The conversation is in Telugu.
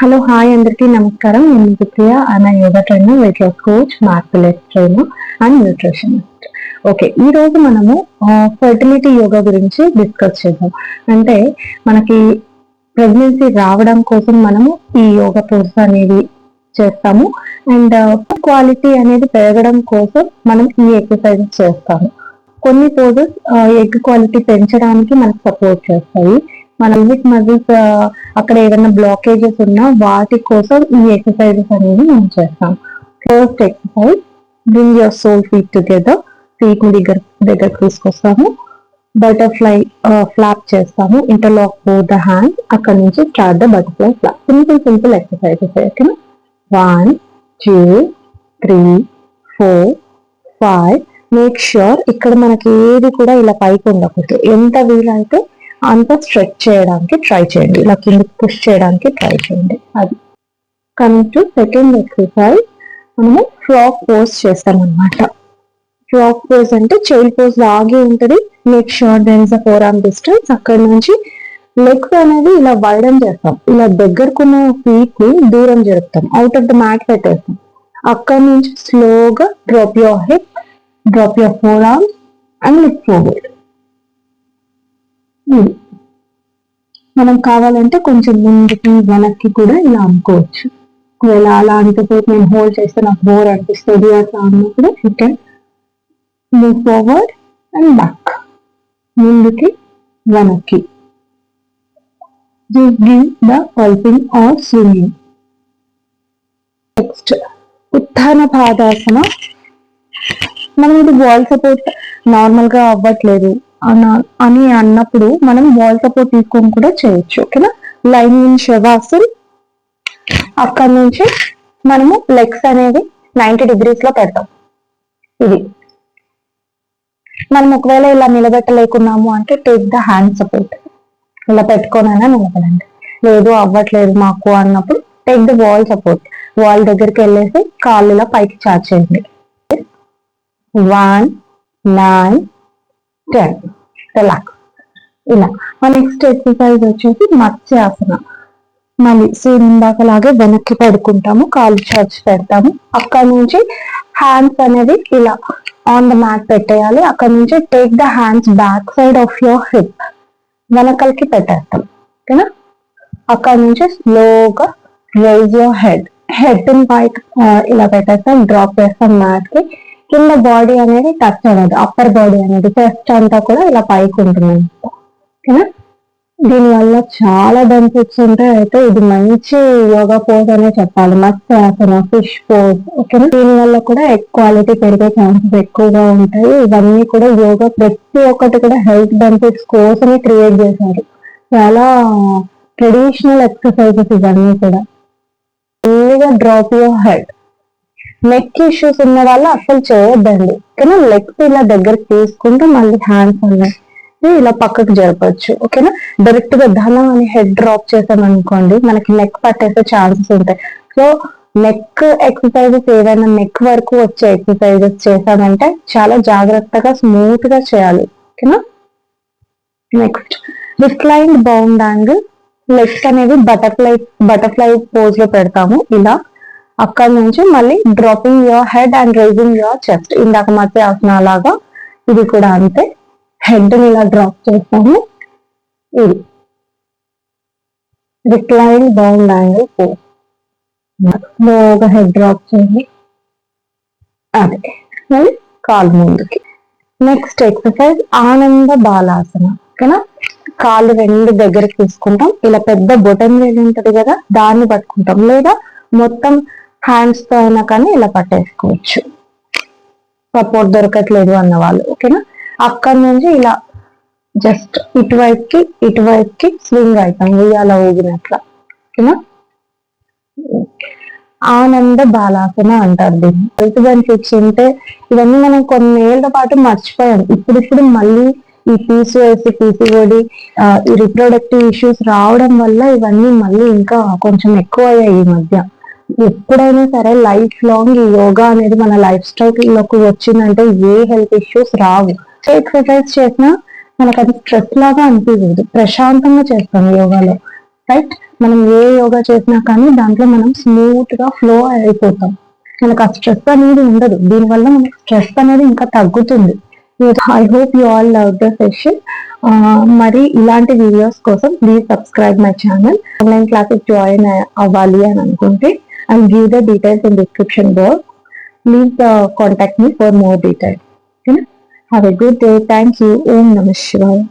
హలో హాయ్ అందరికీ నమస్కారం. నేను సుప్రియ. నా yoga trainer, weight loss coach, maths trainer and nutritionist. Okay, ఈ రోజు మనము ఫర్టిలిటీ యోగా గురించి డిస్కస్ చేద్దాం. అంటే మనకి ప్రెగ్నెన్సీ రావడం కోసం మనము ఈ యోగా పోజ్ అనేది చేస్తాము. అండ్ క్వాలిటీ అనేది పెరగడం కోసం మనం ఈ ఎక్సర్సైజ్ చేస్తాము. కొన్ని పోజెస్ ఎగ్ క్వాలిటీ పెంచడానికి మనకు సపోర్ట్ చేస్తాయి. మన లిమిట్ మజిల్స్ అక్కడ ఏదైనా బ్లాకేజెస్ ఉన్నా వాటి కోసం ఈ ఎక్సర్సైజెస్ అనేవి మనం చేస్తాం. First exercise, bring your sole feet together. Feet ని దగ్గర తీసుకొస్తాము. బటర్ఫ్లై ఫ్లాప్ చేస్తాము. Interlock both the hands. అక్కడ నుంచి start the butterfly flap. Simple exercises. ఓకేనా? 1 2 3 4 5. మేక్ ష్యూర్ ఇక్కడ మనకి ఏది కూడా ఇలా పైకి ఉండకూడదు. ఎంత వీలైతే అంత స్ట్రెచ్ చేయడానికి ట్రై చేయండి. ఇలా కిందకి పుష్ చేయడానికి ట్రై చేయండి. అది కమింగ్ టు సెకండ్ ఎక్సర్సైజ్, మనము ఫ్రాక్ పోజ్ చేస్తాం అనమాట. ఫ్రాక్ పోజ్ అంటే చైల్డ్ పోజ్ లాగే ఉంటుంది. Make sure there is a 4 arm distance. అక్కడ నుంచి లెగ్స్ అనేది ఇలా వైడన్ చేస్తాం. ఇలా దగ్గరకున్న ఫీట్ ని దూరం జరుపుతాం. అవుట్ ఆఫ్ ద మ్యాట్ పెట్టేస్తాం. అక్కడ నుంచి స్లోగా drop your hip, drop your 4 arms and lift forward. మనం కావాలంటే కొంచెం ముందుకి వెనక్కి కూడా ఇలా అనుకోవచ్చు. ఒకవేళ అలా అంతసేపు నేను హోల్డ్ చేస్తే నాకు బోర్ అనిపిస్తుంది అట్లా అన్నప్పుడు you can move forward and back, ముందుకి వెనక్కి. Just give the pulsing or swinging. Next Uttana Padasana. మనం ఇది వాల్ సపోర్ట్ నార్మల్ గా అవ్వట్లేదు అని అన్నప్పుడు మనం వాల్ సపోర్ట్ తీసుకొని కూడా చేయొచ్చు. ఓకేనా? Line in Shavasan. అక్కడ నుంచి మనము లెగ్స్ అనేది 90 degrees లో పెడతాం. ఇది మనం ఒకవేళ ఇలా నిలబెట్టలేకున్నాము అంటే టేక్ ద హ్యాండ్ సపోర్ట్. ఇలా పెట్టుకోనైనా నిలబడండి. లేదు అవ్వట్లేదు మాకు అన్నప్పుడు take the wall support. Wall దగ్గరికి వెళ్ళేసి కాళ్ళు ఇలా పైకి చాచేయండి. 1 9 10. రిలాక్స్. ఇలా నెక్స్ట్ ఎక్సర్సైజ్ వచ్చేసి మత్స్యాసన. మళ్ళీ సేమ్ ఇందాకలాగే వెనక్కి పడుకుంటాము, కాళ్ళు చాచి పెడతాము. అక్కడ నుంచి హ్యాండ్స్ అనేది ఇలా ఆన్ ద మ్యాట్ పెట్టేయాలి. అక్కడ నుంచి take the hands back side of your hip, వెనకలకి పెట్టేస్తాం. ఓకేనా? అక్కడ నుంచి స్లోగా రైజ్ యువర్ హెడ్. హెడ్ ని పైకి ఇలా పెట్టేస్తాం, డ్రాప్ చేస్తాం మ్యాట్ కి. కింద బాడీ అనేది టచ్ అవ్వదు. అప్పర్ బాడీ అనేది చెస్ట్ అంతా కూడా ఇలా పైకి ఉంటుంది. ఓకేనా? దీనివల్ల చాలా బెనిఫిట్స్ ఉంటాయి. అయితే ఇది మంచి యోగా పోజ్ అనే చెప్పాలి. మత్స్యాసన, ఫిష్ పోజ్. ఓకేనా? దీనివల్ల కూడా క్వాలిటీ పెరిగే ఛాన్సెస్ ఎక్కువగా ఉంటాయి. ఇవన్నీ కూడా యోగా ప్రతి ఒక్కటి కూడా హెల్త్ బెనిఫిట్స్ కోసమే క్రియేట్ చేశారు. చాలా ట్రెడిషనల్ ఎక్సర్సైజెస్ ఇవన్నీ కూడా. ఫుల్గా drop your head. Neck issues ఉన్న వాళ్ళు అసలు చేయొద్దండి. ఓకేనా? లెగ్స్ ఇలా దగ్గరికి తీసుకుంటూ మళ్ళీ హ్యాండ్స్ అనేది ఇలా పక్కకు జరపచ్చు. ఓకేనా? డైరెక్ట్ గా ధనం అని హెడ్ డ్రాప్ చేసాం అనుకోండి, మనకి నెక్ పట్టేసే ఛాన్సెస్ ఉంటాయి. సో నెక్ ఎక్సర్సైజెస్ ఏదైనా నెక్ వరకు వచ్చే ఎక్సర్సైజెస్ చేసామంటే చాలా జాగ్రత్తగా స్మూత్ గా చేయాలి. ఓకేనా? Next reclined bound angle. Legs అనేది బటర్ఫ్లై పోజ్ లో పెడతాము ఇలా. అక్కడ నుంచి మళ్ళీ dropping your head and raising your chest. ఇందాక మత్స్యాసన లాగా ఇది కూడా అంతే. హెడ్ ని ఇలా డ్రాప్ చేస్తాము. ఇది రిక్లైన్ బౌండ్ యాంగిల్ పోజ్. స్లోగా హెడ్ డ్రాప్ చేయండి. అదే మళ్ళీ కాలు ముందుకి. నెక్స్ట్ ఎక్సర్సైజ్ ఆనంద బాలాసన. ఓకేనా? కాళ్ళు రెండు దగ్గరికి తీసుకుంటాం. ఇలా పెద్ద బొటన్ వేలు ఉంటది కదా, దాన్ని పట్టుకుంటాం. లేదా మొత్తం హ్యాండ్స్ తో అయినా కానీ ఇలా పట్టేసుకోవచ్చు, సపోర్ట్ దొరకట్లేదు అన్న వాళ్ళు. ఓకేనా? అక్కడ నుంచి ఇలా జస్ట్ ఇటువైపుకి స్వింగ్ అవుతాం, ఉయ్యాల ఊగినట్ల. ఓకేనా? ఆనంద బాలాసన అంటారు దీన్ని. హెల్త్ బెనిఫిట్స్ ఉంటే ఇవన్నీ మనం కొన్ని ఏళ్ల పాటు మర్చిపోయాం. ఇప్పుడు మళ్ళీ ఈ పీసీఓడి ఈ రిప్రొడక్టివ్ ఇష్యూస్ రావడం వల్ల ఇవన్నీ మళ్ళీ ఇంకా కొంచెం ఎక్కువ అయ్యాయి ఈ మధ్య. ఎప్పుడైనా సరే లైఫ్ లాంగ్ ఈ యోగా అనేది మన లైఫ్ స్టైల్ లోకి వచ్చిందంటే ఏ హెల్త్ ఇష్యూస్ రావు. ఎక్సర్సైజ్ చేసినా మనకు అది స్ట్రెస్ లాగా అనిపించదు, ప్రశాంతంగా చేస్తాం యోగాలో. రైట్. మనం ఏ యోగా చేసినా కానీ దాంట్లో మనం స్మూత్ గా ఫ్లో అయిపోతాం. మనకు ఆ స్ట్రెస్ అనేది ఉండదు. దీనివల్ల మనకి స్ట్రెస్ అనేది ఇంకా తగ్గుతుంది. I hope you all love the session. మరి ఇలాంటి వీడియోస్ కోసం please subscribe my channel. Online classes join అవ్వాలి అని అనుకుంటే I'll give the details in description box. Please contact me for more details. Okay? Have a good day. Thank you. Om Namah Shivaya.